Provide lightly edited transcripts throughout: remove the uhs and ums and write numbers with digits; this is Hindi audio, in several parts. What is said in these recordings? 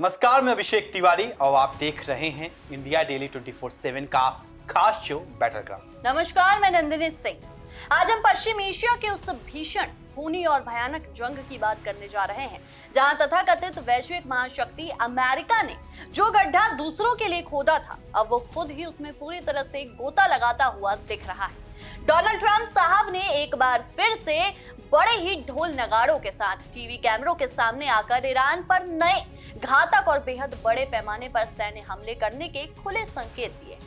नमस्कार, मैं अभिषेक तिवारी और आप देख रहे हैं इंडिया डेली 24/7 का खास शो बैटलग्राउंड। नमस्कार, मैं नंदिनी सिंह। आज हम पश्चिम एशिया के उस भीषण, खूनी और भयानक जंग की बात करने जा रहे हैं जहां तथाकथित वैश्विक महाशक्ति अमेरिका ने जो गड्ढा दूसरों के लिए खोदा था, अब वो खुद ही उसमें पूरी तरह से गोता लगाता हुआ दिख रहा है। डोनाल्ड ट्रंप साहब ने एक बार फिर से बड़े ही ढोल नगाड़ों के साथ टीवी कैमरों के सामने आकर ईरान पर नए घातक और बेहद बड़े पैमाने पर सैन्य हमले करने के खुले संकेत दिए।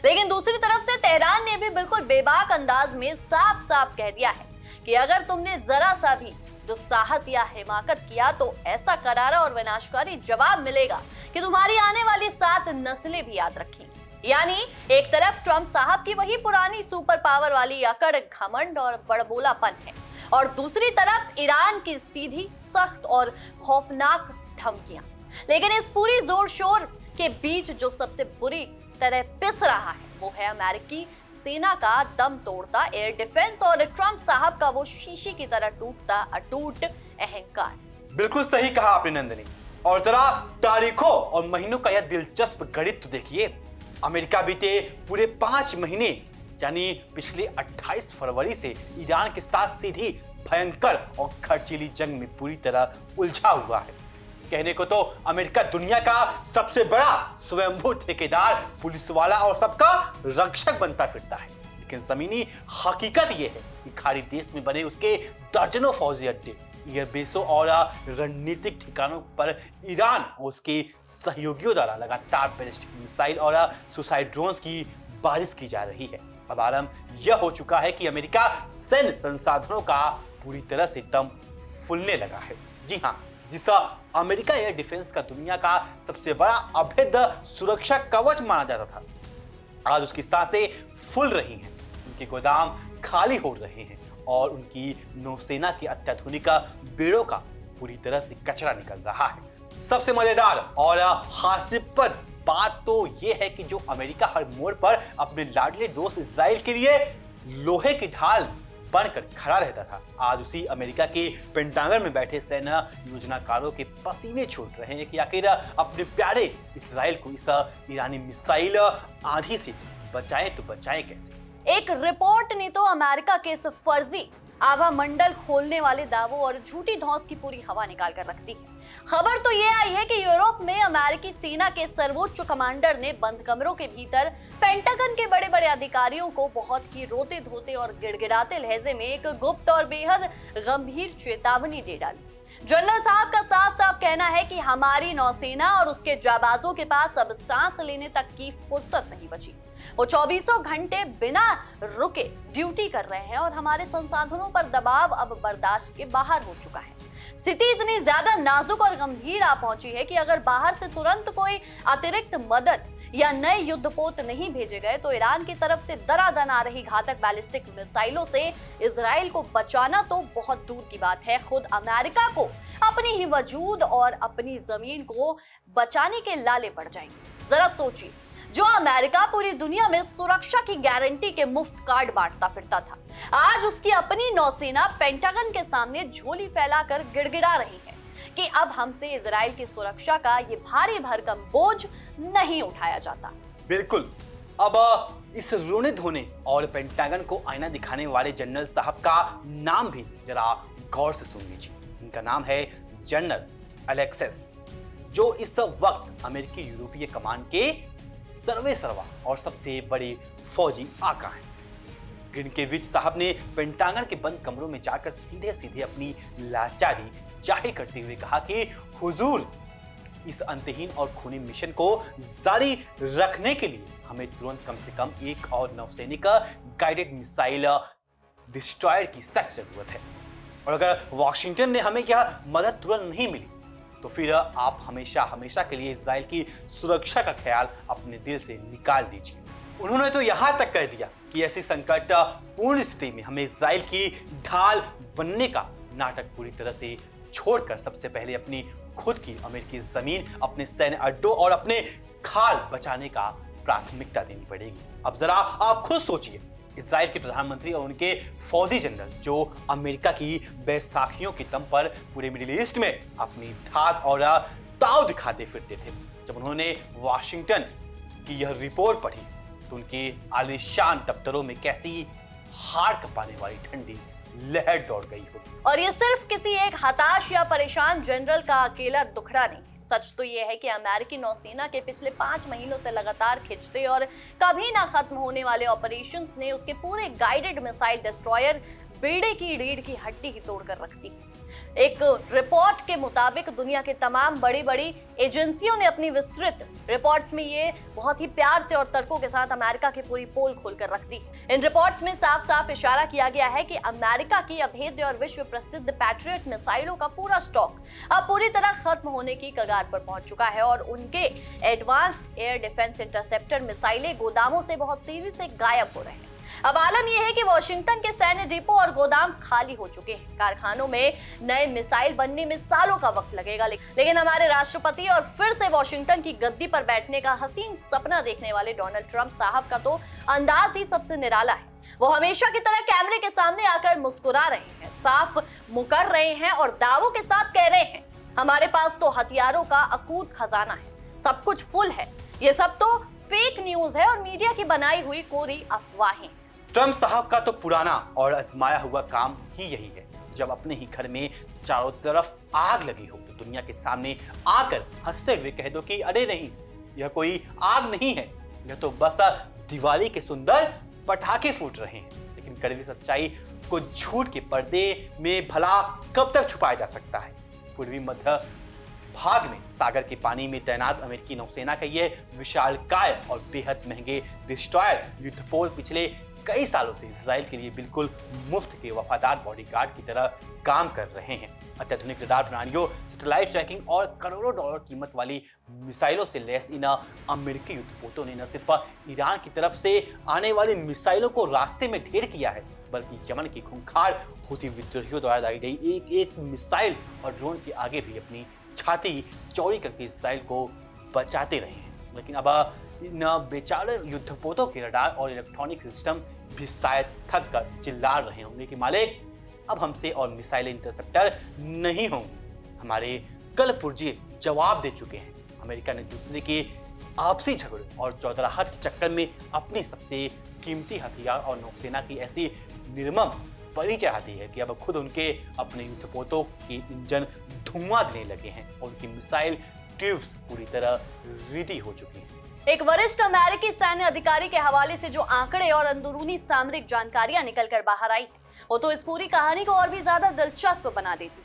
लेकिन दूसरी तरफ से तेहरान ने भी बिल्कुल बेबाक अंदाज में साफ साफ कह दिया है कि अगर तुमने जरा सा भी दुस्साहस या हिमाकत किया तो ऐसा करारा और विनाशकारी जवाब मिलेगा कि तुम्हारी आने वाली 7 नस्लें भी याद रखेंगी। यानी एक तरफ ट्रंप साहब की वही पुरानी सुपर पावर वाली अकड़, घमंड और बड़बोलापन है और दूसरी तरफ ईरान की सीधी, सख्त और खौफनाक धमकियां। लेकिन इस पूरी जोर शोर के बीच जो सबसे बुरी तरह पिस रहा है वो है अमेरिकी सेना का दम तोड़ता एयर डिफेंस और ट्रंप साहब का वो शीशे की तरह टूटता अटूट अहंकार। बिल्कुल सही कहा आपने नंदिनी। और जरा तारीखों और महीनों का यह दिलचस्प गणित तो देखिए। अमेरिका बीते पूरे 5 महीने यानी पिछले 28 फरवरी से ईरान के साथ सीधी, भयंकर और खर्चीली जंग में पूरी तरह उलझा हुआ है। कहने को तो अमेरिका दुनिया का सबसे बड़ा स्वयंभू ठेकेदार, पुलिस वाला और सबका रक्षक बनता फिरता है, लेकिन जमीनी हकीकत यह है कि खाड़ी देश में बने उसके दर्जनों फौजी अड्डे, एयरबेसों और रणनीतिक ठिकानों पर ईरान और उसके सहयोगियों द्वारा लगातार बैलिस्टिक मिसाइल और सुसाइड ड्रोन्स की बारिश की जा रही है। अब आलम यह हो चुका है कि अमेरिका सैन्य संसाधनों का पूरी तरह से दम फूलने लगा है। जी हाँ, जिसका अमेरिका एयर डिफेंस का दुनिया का सबसे बड़ा अभेद सुरक्षा कवच माना जाता था, आज उसकी सांसें फूल रही हैं, उनके गोदाम खाली हो रहे हैं और उनकी नौसेना के अत्याधुनिक बेड़ों का पूरी तरह से कचरा निकल रहा है। सबसे मजेदार और हास्यास्पद बात तो यह है कि जो अमेरिका हर मोड़ पर अपने लाडले दोस्त इजराइल के लिए लोहे की ढाल बनकर खड़ा रहता था, आज उसी अमेरिका के पेंटागन में बैठे सेना योजनाकारों के पसीने छूट रहे हैं कि आखिर अपने प्यारे इजराइल को इस ईरानी मिसाइल आंधी से बचाएं तो बचाएं कैसे। एक रिपोर्ट ने तो अमेरिका के इस फर्जी आभा मंडल खोलने वाले दावों और झूठी धौंस की पूरी हवा निकाल कर रखती है। खबर तो ये आई है कि यूरोप में अमेरिकी सेना के सर्वोच्च कमांडर ने बंद कमरों के भीतर पेंटागन के बड़े बड़े अधिकारियों को बहुत ही रोते धोते और गिड़गिड़ाते लहजे में एक गुप्त और बेहद गंभीर चेतावनी दे डाली। जनरल साहब का साफ साफ कहना है कि हमारी नौसेना और उसके जाबाजों के पास अब सांस लेने तक की फुर्सत नहीं बची। वो 24 घंटे बिना रुके ड्यूटी कर रहे हैं और हमारे संसाधनों पर दबाव अब बर्दाश्त के बाहर हो चुका है। स्थिति इतनी ज्यादा नाजुक और गंभीर आ पहुंची है कि अगर बाहर से तुरंत कोई अतिरिक्त मदद या नए युद्धपोत नहीं भेजे गए तो ईरान की तरफ से दनादन आ रही घातक बैलिस्टिक मिसाइलों से इजराइल को बचाना तो बहुत दूर की बात है, खुद अमेरिका को अपनी ही वजूद और अपनी जमीन को बचाने के लाले पड़ जाएंगे। जरा सोचिए, जो अमेरिका पूरी दुनिया में सुरक्षा की गारंटी के मुफ्त कार्ड बांटता फिरता था, आज उसकी अपनी नौसेना पेंटागन के सामने झोली फैलाकर गिड़गिड़ा रही है कि अब हमसे इजराइल की सुरक्षा का ये भारी भरकम बोझ नहीं उठाया जाता। बिल्कुल। अब इस रोने धोने और पेंटागन को आईना दिखाने वाले जनरल साहब का नाम भी जरा गौर से सुन लीजिए। इनका नाम है जनरल अलेक्सिस, जो इस वक्त अमेरिकी यूरोपीय कमान के सर्वेसर्वा और सबसे बड़े फौजी आका हैं। ग्रीनकेविच साहब ने पेंटागन के बंद कमरों में जाकर सीधे सीधे अपनी लाचारी जाहिर करते हुए कहा कि हुजूर, इस अंतहीन और खूनी मिशन को जारी रखने के लिए हमें तुरंत कम से कम एक और नौसैनिक गाइडेड मिसाइल डिस्ट्रॉयर की सख्त जरूरत है, और अगर वॉशिंगटन ने हमें यह मदद तुरंत नहीं मिली तो फिर आप हमेशा हमेशा के लिए इजराइल की सुरक्षा का ख्याल अपने दिल से निकाल दीजिए। उन्होंने तो यहां तक कर दिया कि ऐसी संकट पूर्ण स्थिति में हमें इजराइल की ढाल बनने का नाटक पूरी तरह से छोड़कर सबसे पहले अपनी खुद की अमेरिकी जमीन, अपने सैन्य अड्डों और अपने खाल बचाने का प्राथमिकता देनी पड़ेगी। अब जरा आप खुद सोचिए, इजराइल के प्रधानमंत्री और उनके फौजी जनरल जो अमेरिका की बैसाखियों के दम पर पूरे मिडिल ईस्ट में अपनी धाक और दाव दिखाते फिरते थे। जब उन्होंने वाशिंगटन की यह रिपोर्ट पढ़ी तो उनके आलीशान दफ्तरों में कैसी हाड़ कंपाने वाली ठंडी लहर दौड़ गई होगी। और ये सिर्फ किसी एक हताश या परेशान जनरल का अकेला दुखड़ा नहीं। सच तो ये है कि अमेरिकी नौसेना के पिछले 5 महीनों से लगातार खिंचते और कभी ना खत्म होने वाले ऑपरेशंस ने उसके पूरे गाइडेड मिसाइल डिस्ट्रॉयर बेड़े की रीढ़ की हड्डी ही तोड़कर रख दी। एक रिपोर्ट के मुताबिक दुनिया के तमाम बड़ी बड़ी एजेंसियों ने अपनी विस्तृत रिपोर्ट्स में ये बहुत ही प्यार से और तर्कों के साथ अमेरिका की पूरी पोल खोलकर रख दी। इन रिपोर्ट्स में साफ साफ इशारा किया गया है कि अमेरिका की अभेद्य और विश्व प्रसिद्ध पैट्रियट मिसाइलों का पूरा स्टॉक अब पूरी तरह खत्म होने की कगार पर पहुंच चुका है और उनके एडवांस्ड एयर डिफेंस इंटरसेप्टर मिसाइलें गोदामों से बहुत तेजी से गायब हो रहे हैं। अब आलम यह है कि वॉशिंगटन के सैन्य डिपो और गोदाम खाली हो चुके हैं। कारखानों में नए मिसाइल बनने में सालों का वक्त लगेगा, लेकिन हमारे राष्ट्रपति और फिर से वॉशिंगटन की गद्दी पर बैठने का हसीन सपना देखने वाले डोनाल्ड ट्रंप साहब का तो अंदाज ही सबसे निराला है। वो हमेशा की तरह कैमरे के सामने आकर मुस्कुरा रहे हैं, साफ मुकर रहे हैं और दावों के साथ कह रहे हैं, हमारे पास तो हथियारों का अकूत खजाना है, सब कुछ फुल है, ये सब तो फेक न्यूज है और मीडिया की बनाई हुई कोरी अफवाहें। ट्रंप साहब का तो पुराना और आजमाया हुआ काम ही यही है। जब अपने ही घर में चारों तरफ आग लगी हो तो दुनिया के सामने आकर हंसते हुए कह दो कि अरे नहीं, यह कोई आग नहीं है, यह तो बस दिवाली के सुंदर पटाखे फूट रहे हैं। लेकिन कड़वी सच्चाई को झूठ के पर्दे में भला कब तक छुपाया जा सकता है। पूर्वी मध्य भाग में सागर के पानी में तैनात अमेरिकी नौसेना का यह विशालकाय और बेहद महंगे डिस्ट्रॉयर युद्धपोत पिछले कई सालों से इजराइल के लिए बिल्कुल मुफ्त के वफादार बॉडीगार्ड की तरह काम कर रहे हैं। अत्याधुनिक रडार प्रणालियों, सैटेलाइट ट्रैकिंग और करोड़ों डॉलर कीमत वाली मिसाइलों से लैस इन अमेरिकी युद्धपोतों ने न सिर्फ ईरान की तरफ से आने वाली मिसाइलों को रास्ते में ढेर किया है, बल्कि यमन की खूंखार हूथी विद्रोहियों द्वारा दागी गई एक एक मिसाइल और ड्रोन के आगे भी अपनी छाती चौड़ी करके इसराइल को बचाते रहे हैं। लेकिन अब इन बेचारे युद्धपोतों के रडार और इलेक्ट्रॉनिक सिस्टम भी शायद थक कर चिल्ला रहे होंगे कि मालिक अब हमसे और मिसाइल इंटरसेप्टर नहीं होंगे। हमारे कल पुर्जे जवाब दे चुके हैं। अमेरिका ने दूसरे के आपसी झगड़े और चौधराहट के चक्कर में अपनी सबसे कीमती हथियार और नौसेना की ऐसी निर्मम बलि चढ़ा दी है कि अब खुद उनके अपने युद्धपोतों के इंजन धुआं देने लगे हैं और उनकी मिसाइल ट्यूब्स पूरी तरह रिदी हो चुकी हैं। एक वरिष्ठ अमेरिकी सैन्य अधिकारी के हवाले से जो आंकड़े और अंदरूनी सामरिक जानकारियां निकलकर बाहर आई वो तो इस पूरी कहानी को और भी ज्यादा दिलचस्प बना देती।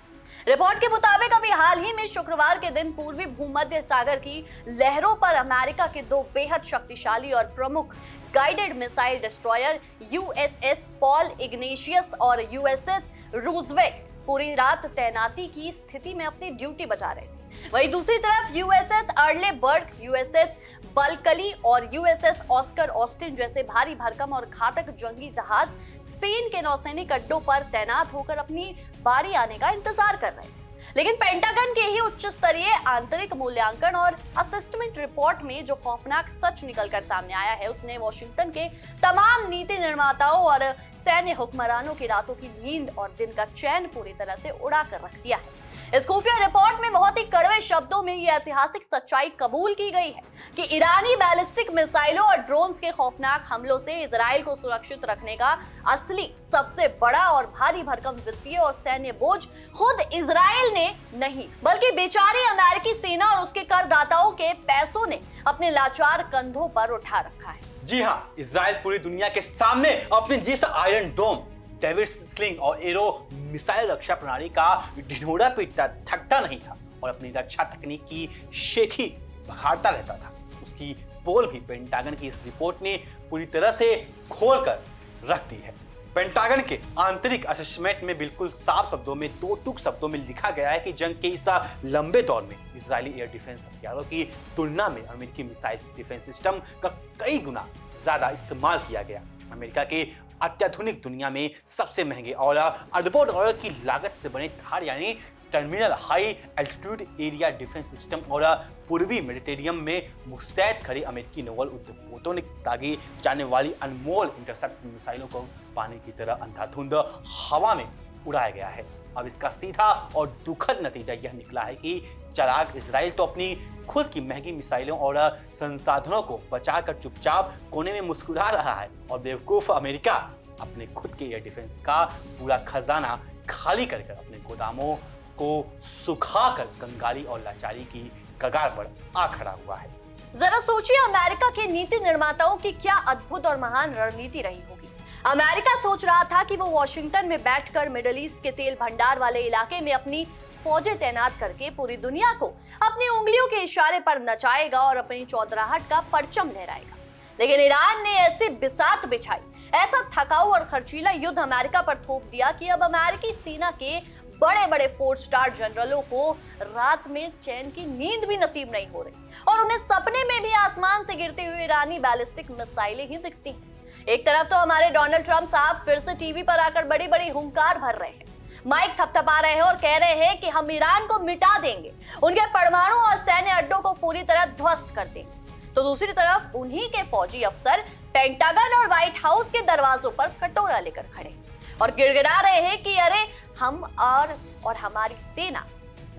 रिपोर्ट के मुताबिक अभी हाल ही में शुक्रवार के दिन पूर्वी भूमध्य सागर की लहरों पर अमेरिका के 2 बेहद शक्तिशाली और प्रमुख guided missile destroyer USS Paul Ignatius और यूएसएस रूजवेल्ट पूरी रात तैनाती की स्थिति में अपनी ड्यूटी बजा रहे थे। वहीं दूसरी तरफ यूएसएस अर्ले बर्ग, यूएसएस बलकली और यूएसएस ऑस्कर ऑस्टिन जैसे भारी भरकम और घातक जंगी जहाज स्पेन के नौसैनिक अड्डों पर तैनात होकर अपनी बारी आने का इंतजार कर रहे थे। लेकिन पेंटागन के ही उच्च स्तरीय आंतरिक मूल्यांकन और असेसमेंट रिपोर्ट में जो खौफनाक सच निकलकर सामने आया है उसने वॉशिंगटन के तमाम नीति निर्माताओं और सैन्य हुक्मरानों की रातों की नींद और दिन का चैन पूरी तरह से उड़ा कर रख दिया है। इस खुफिया रिपोर्ट में बहुत ही कड़वे शब्दों में यह ऐतिहासिक सच्चाई कबूल की गई है कि ईरानी बैलिस्टिक मिसाइलों और ड्रोन्स के खौफनाक हमलों से इजराइल को सुरक्षित रखने का असली सबसे बड़ा और भारी भरकम वित्तीय और सैन्य बोझ खुद इजराइल ने नहीं बल्कि बेचारी अमेरिकी सेना और उसके करदाताओं के पैसों ने अपने लाचार कंधों पर उठा रखा है। जी हाँ, इजराइल पूरी दुनिया के सामने अपने जैसा आयरन डोम, डेविड स्लिंग और एरो मिसाइल रक्षा प्रणाली का ढिढोरा पीटता थकता नहीं था और अपनी रक्षा तकनीक की शेखी बखारता रहता था। उसकी पोल भी पेंटागन की इस रिपोर्ट ने पूरी तरह से खोल कर रख दी है। पेंटागन के आंतरिक असेसमेंट में बिल्कुल साफ शब्दों में 2 टूक शब्दों में लिखा गया है कि जंग के इस लंबे दौर में इजरायली एयर डिफेंस हथियारों की तुलना में अमेरिकी मिसाइल डिफेंस सिस्टम का कई गुना ज्यादा इस्तेमाल किया गया। अमेरिका के अत्याधुनिक दुनिया में सबसे महंगे और अरबों डॉलर की लागत से बने थार यानी terminal high altitude area defence system और पूर्वी मेडिटेरियम में मुस्तैद खड़े अमेरिकी नोवल युद्धपोतों ने दागी जाने वाली अनमोल इंटरसेप्टर मिसाइलों को पानी की तरह अंधाधुंध हवा में उड़ाया गया है। अब इसका सीधा और दुखद नतीजा यह निकला है कि चालाक इजराइल तो अपनी खुद की महंगी मिसाइलों और संसाधनों को बचाकर चुपचाप कोने में मुस्कुरा रहा है, और बेवकूफ अमेरिका अपने खुद के एयर डिफेंस का पूरा खजाना खाली कर अपने गोदामों को सुखाकर कंगाली और लाचारी की कगार पर आ खड़ा हुआ है। जरा सोचिए अमेरिका के नीति निर्माताओं की क्या अद्भुत और महान रणनीति रही होगी। अमेरिका सोच रहा था कि वो वॉशिंगटन में बैठकर मिडिल ईस्ट के तेल भंडार वाले इलाके में अपनी फौजें तैनात करके पूरी दुनिया को अपनी उंगलियों के इशारे पर नचाएगा और अपनी चौधराहट का परचम लहराएगा। लेकिन ईरान ने ऐसी बिसात बिछाई, ऐसा थकाऊ और खर्चीला युद्ध अमेरिका पर थोप दिया कि अब अमेरिकी सेना के बड़े बड़े 4 स्टार जनरलों को रात में चैन की नींद भी नसीब नहीं हो रही, और उन्हें सपने में भी आसमान से गिरती हुई ईरानी बैलिस्टिक मिसाइलें ही दिखती हैं। एक तरफ तो हमारे डोनाल्ड ट्रंप साहब फिर से टीवी पर आकर बड़ी बड़ी हुंकार भर रहे हैं, माइक थपथपा रहे हैं और कह रहे हैं कि हम ईरान को मिटा देंगे, उनके परमाणु और सैन्य अड्डों को पूरी तरह ध्वस्त कर देंगे। तो दूसरी तरफ उन्हीं के फौजी अफसर पेंटागन और व्हाइट हाउस के दरवाजों पर कटोरा लेकर खड़े और गिड़गिड़ा रहे हैं कि अरे हम और हमारी सेना,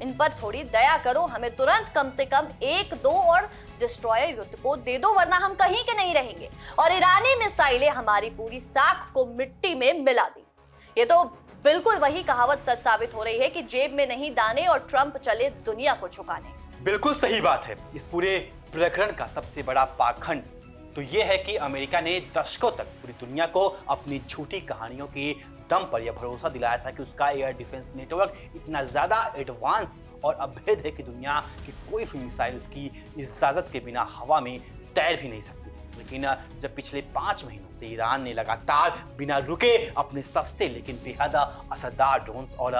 इन पर थोड़ी दया करो, हमें तुरंत कम से कम 1-2 और डिस्ट्रॉयर युद्ध को दे दो, वरना हम कहीं के नहीं रहेंगे और ईरानी मिसाइलें हमारी पूरी साख को मिट्टी में मिला दी। ये तो बिल्कुल वही कहावत सच साबित हो रही है कि जेब में नहीं दाने और ट्रंप चले दुनिया को झुकाने। बिल्कुल सही बात है। इस पूरे प्रकरण का सबसे बड़ा पाखंड तो यह है कि अमेरिका ने दशकों तक पूरी दुनिया को अपनी झूठी कहानियों के दम पर यह भरोसा दिलाया था कि उसका एयर डिफेंस नेटवर्क इतना ज्यादा एडवांस और अभेद है कि दुनिया की कोई भी मिसाइल उसकी इजाजत के बिना हवा में तैर भी नहीं सकती। लेकिन जब पिछले 5 महीनों से ईरान ने लगातार बिना रुके अपने सस्ते लेकिन बेहद असरदार ड्रोन्स और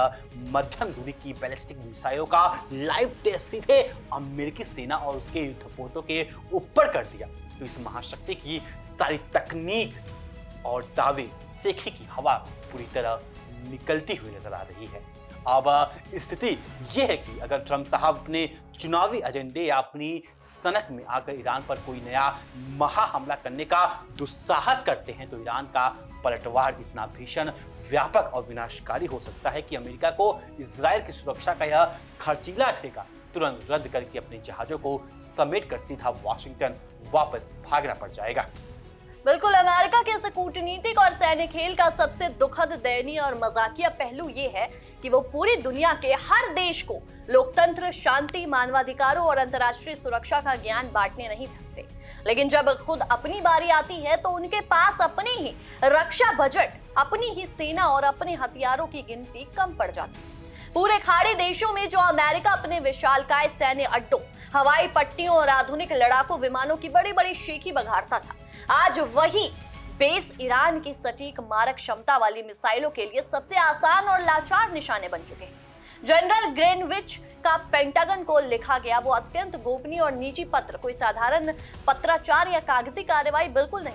मध्यम दूरी की बैलिस्टिक मिसाइलों का लाइव टेस्ट सीधे अमेरिकी सेना और उसके युद्धपोतों के ऊपर कर दिया, तो इस महाशक्ति की सारी तकनीक और दावे सेखी की हवा पूरी तरह निकलती हुई नजर आ रही है। अब स्थिति यह है कि अगर ट्रंप साहब अपने चुनावी एजेंडे या अपनी सनक में आकर ईरान पर कोई नया महा हमला करने का दुस्साहस करते हैं, तो ईरान का पलटवार इतना भीषण, व्यापक और विनाशकारी हो सकता है कि अमेरिका को इजराइल की सुरक्षा का यह खर्चीला ठेका तुरंत रद्द करके अपने जहाजों को समेटकर सीधा वाशिंगटन वापस भागना पड़ जाएगा। बिल्कुल, अमेरिका के इस कूटनीतिक और सैन्य खेल का सबसे दुखद, दयनीय और मजाकिया पहलू ये है कि वो पूरी दुनिया के हर देश को लोकतंत्र, शांति, मानवाधिकारों और अंतर्राष्ट्रीय सुरक्षा का ज्ञान बांटने नहीं थकते, लेकिन जब खुद अपनी बारी आती है तो उनके पास अपनी ही रक्षा बजट, अपनी ही सेना और अपने हथियारों की गिनती कम पड़ जाती है। पूरे खाड़ी देशों में जो अमेरिका अपने विशालकाय सैन्य अड्डों, हवाई पट्टियों और आधुनिक लड़ाकू विमानों की बड़ी बड़ी शेखी बघारता था, आज वही बेस ईरान की सटीक मारक क्षमता वाली मिसाइलों के लिए सबसे आसान और लाचार निशाने बन चुके हैं। जनरल ग्रेनविच का पेंटागन को लिखा गया वो अत्यंत गोपनीय और निजी पत्र कोई साधारण पत्राचार या कागजी कार्रवाई बिल्कुल नहीं,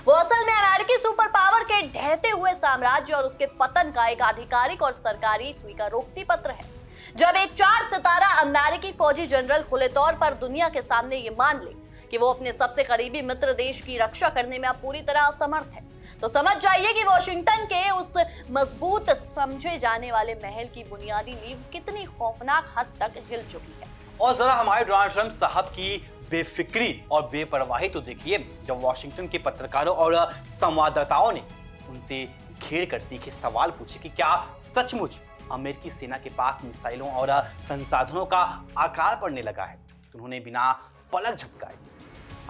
वो असल में अमेरिकी सुपर पावर के ढहते हुए साम्राज्य और उसके पतन का एक आधिकारिक और सरकारी स्वीकारोक्ति पत्र है। जब एक 4 सितारा अमेरिकी फौजी जनरल खुले तौर पर दुनिया के सामने ये मान ले कि वो अपने सबसे करीबी मित्र देश की रक्षा करने में अब पूरी तरह असमर्थ है, तो समझ जाइए कि वॉशिंगटन के उस मजबूत समझे जाने वाले महल की बुनियादी नींव कितनी खौफनाक हद तक हिल चुकी है। और जरा हमारे डोनाल्ड ट्रंप साहब की बेफिक्री और बेपरवाही तो देखिए, जब वॉशिंगटन के पत्रकारों और संवाददाताओं ने उनसे घेर कर तीखे सवाल पूछे कि क्या सचमुच अमेरिकी सेना के पास मिसाइलों और संसाधनों का आकार पड़ने लगा है, तो उन्होंने बिना पलक झपकाए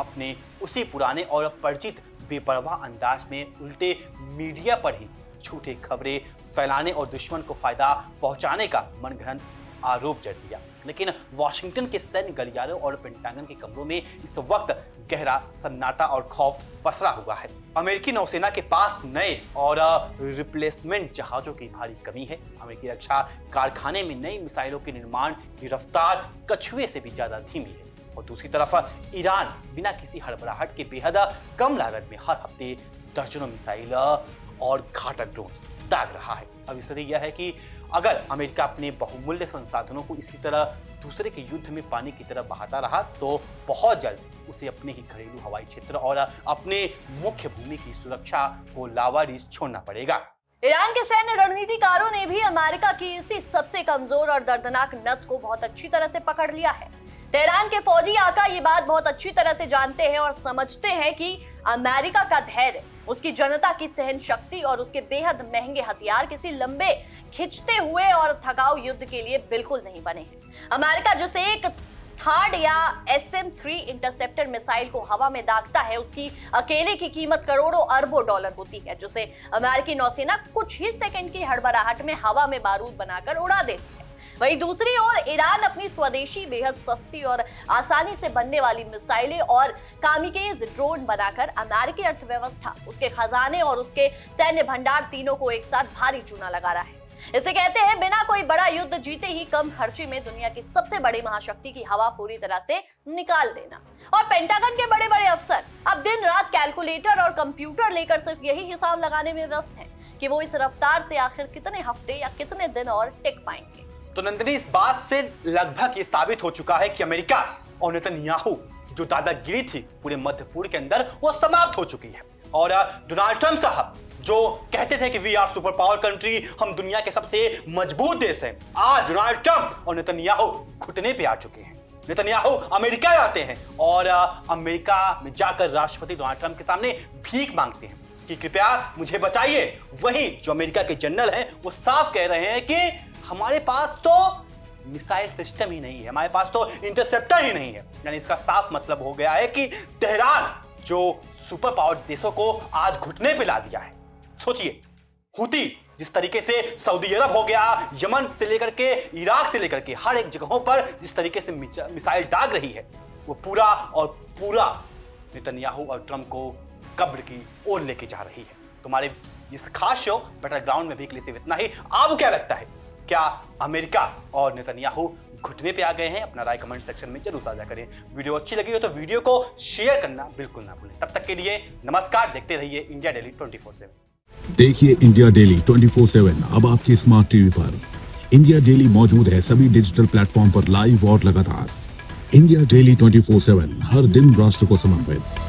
अपने उसी पुराने और परिचित बेपरवाह अंदाज में उल्टे मीडिया पर ही झूठे खबरें फैलाने और दुश्मन को फायदा पहुंचाने का मनगढ़ंत आरोप जड़ दिया। लेकिन वॉशिंगटन के सैन्य गलियारों और पेंटागन के कमरों में इस वक्त गहरा सन्नाटा और खौफ पसरा हुआ है। अमेरिकी नौसेना के पास नए और रिप्लेसमेंट जहाजों की भारी कमी है। अमेरिकी रक्षा कारखाने में नई मिसाइलों के निर्माण की रफ्तार कछुए से भी ज्यादा धीमी है। और दूसरी तरफ ईरान बिना किसी हड़बड़ाहट के बेहद कम लागत में हर हफ्ते दर्जनों मिसाइल और घातक ड्रोन दाग रहा है। अब स्थिति यह है कि अगर अमेरिका अपने बहुमूल्य संसाधनों को इसी तरह दूसरे के युद्ध में पानी की तरह बहाता रहा, तो बहुत जल्द उसे अपने ही घरेलू हवाई क्षेत्र और अपने मुख्य भूमि की सुरक्षा को लावारिस छोड़ना पड़ेगा। ईरान के सैन्य रणनीतिकारों ने भी अमेरिका की इसी सबसे कमजोर और दर्दनाक नस को बहुत अच्छी तरह से पकड़ लिया है। तेहरान के फौजी आका ये बात बहुत अच्छी तरह से जानते हैं और समझते हैं कि अमेरिका का धैर्य, उसकी जनता की सहन शक्ति और उसके बेहद महंगे हथियार किसी लंबे, खिंचते हुए और थकाऊ युद्ध के लिए बिल्कुल नहीं बने हैं। अमेरिका जिसे एक थार्ड या SM-3 इंटरसेप्टर मिसाइल को हवा में दागता है, उसकी अकेले की कीमत करोड़ों अरबों डॉलर होती है, जिसे अमेरिकी नौसेना कुछ ही सेकंड की हड़बड़ाहट में हवा में बारूद बनाकर उड़ा देती है। वहीं दूसरी ओर ईरान अपनी स्वदेशी, बेहद सस्ती और आसानी से बनने वाली मिसाइलें और कामिकेज ड्रोन बनाकर अमेरिकी अर्थव्यवस्था, उसके खजाने और उसके सैन्य भंडार तीनों को एक साथ भारी चूना लगा रहा है। इसे कहते हैं बिना कोई बड़ा युद्ध जीते ही कम खर्चे में दुनिया की सबसे बड़ी महाशक्ति की हवा पूरी तरह से निकाल देना। और पेंटागन के बड़े बड़े अफसर अब दिन रात कैलकुलेटर और कंप्यूटर लेकर सिर्फ यही हिसाब लगाने में व्यस्त हैं कि वो इस रफ्तार से आखिर कितने हफ्ते या कितने दिन और टिक पाएंगे। तो नंदिनी, इस बात से लगभग ये साबित हो चुका है कि अमेरिका और नेतन्याहू की जो दादागिरी थी पूरे मध्य पूर्व के अंदर, वो समाप्त हो चुकी है। और डोनाल्ड ट्रंप साहब जो कहते थे कि we are super power country, हम दुनिया के सबसे मजबूत देश हैं, आज डोनाल्ड ट्रंप और नेतन्याहू घुटने पे आ चुके हैं। नेतन्याहू अमेरिका आते हैं और अमेरिका में जाकर राष्ट्रपति डोनाल्ड ट्रंप के सामने भीख मांगते हैं कि कृपया मुझे बचाइए। वहीं जो अमेरिका के जनरल हैं वो साफ कह रहे हैं कि हमारे पास तो मिसाइल सिस्टम ही नहीं है, हमारे पास तो इंटरसेप्टर ही नहीं है। यानी इसका साफ मतलब हो गया है कि तेहरान जो सुपर पावर देशों को आज घुटने पे ला दिया है। सोचिए, हुती जिस तरीके से सऊदी अरब हो गया, यमन से लेकर के इराक से लेकर के हर एक जगहों पर जिस तरीके से मिसाइल दाग रही है, वो पूरा और पूरा नेतन्याहू और ट्रंप को कब्र की ओर लेके जा रही है। तुम्हारे इस खास शो बैटल ग्राउंड में भी के लिए सिर्फ इतना ही। आपको क्या लगता है, क्या अमेरिका और नेतन्याहू घुटने पे आ गए हैं? अपना राय कमेंट सेक्शन में जरूर साझा करें। वीडियो अच्छी लगी हो तो वीडियो को शेयर करना बिल्कुल ना भूलें। तब तक के लिए नमस्कार। देखते रहिए इंडिया डेली 24/7। देखिए इंडिया डेली 24/7 अब आपकी स्मार्ट टीवी पर। इंडिया डेली मौजूद है सभी डिजिटल प्लेटफॉर्म पर लाइव और लगातार। इंडिया डेली 24/7 हर दिन राष्ट्र को समर्पित।